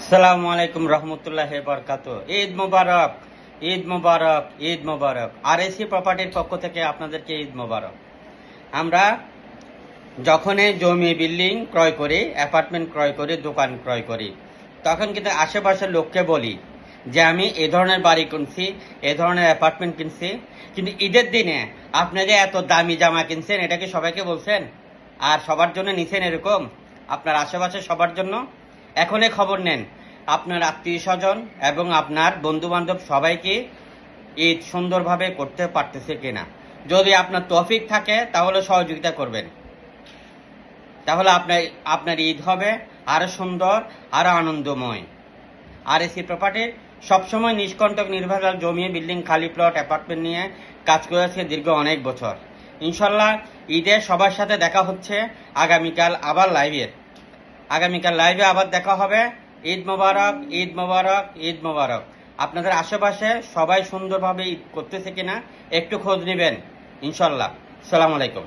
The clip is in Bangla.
আসসালামু আলাইকুম রহমতুল্লাহ বরকাত। ঈদ মোবারক, ঈদ মোবারক, ঈদ মোবারক। আরএসি প্রপার্টির পক্ষ থেকে আপনাদেরকে ঈদ মোবারক। আমরা যখনই জমি বিল্ডিং ক্রয় করি, অ্যাপার্টমেন্ট ক্রয় করি, দোকান ক্রয় করি, তখন কিন্তু আশেপাশের লোককে বলি যে আমি এ ধরনের বাড়ি কিনছি, এ ধরনের অ্যাপার্টমেন্ট কিনছি। কিন্তু ঈদের দিনে আপনি যে এত দামি জামা কিনছেন, এটা কি সবাইকে বলছেন? আর সবার জন্য নিছেন এরকম? আপনার আশেপাশে সবার জন্য? এখনই খবর নেন আপনার আত্মীয় স্বজন এবং আপনার বন্ধু বান্ধব সবাইকে ঈদ সুন্দরভাবে করতে পারতেছে কিনা। যদি আপনার তৌফিক থাকে তাহলে সহযোগিতা করবেন, তাহলে আপনার ঈদ হবে আরো সুন্দর, আরো আনন্দময়। আরএসি প্রপার্টির সবসময় নিষ্কণ্টক নির্ভেজাল জমি, বিল্ডিং, খালি প্লট, অ্যাপার্টমেন্ট নিয়ে কাজ করেছে দীর্ঘ অনেক বছর। ইনশাল্লাহ ঈদে সবার সাথে দেখা হচ্ছে আগামীকাল লাইভে আবার দেখা হবে। ঈদ মোবারক, ঈদ মোবারক, ঈদ মোবারক। আপনাদের আশেপাশে সবাই সুন্দরভাবে ঈদ করতেছে কিনা একটু খোঁজ নেবেন ইনশাল্লাহ। আসসালামু আলাইকুম।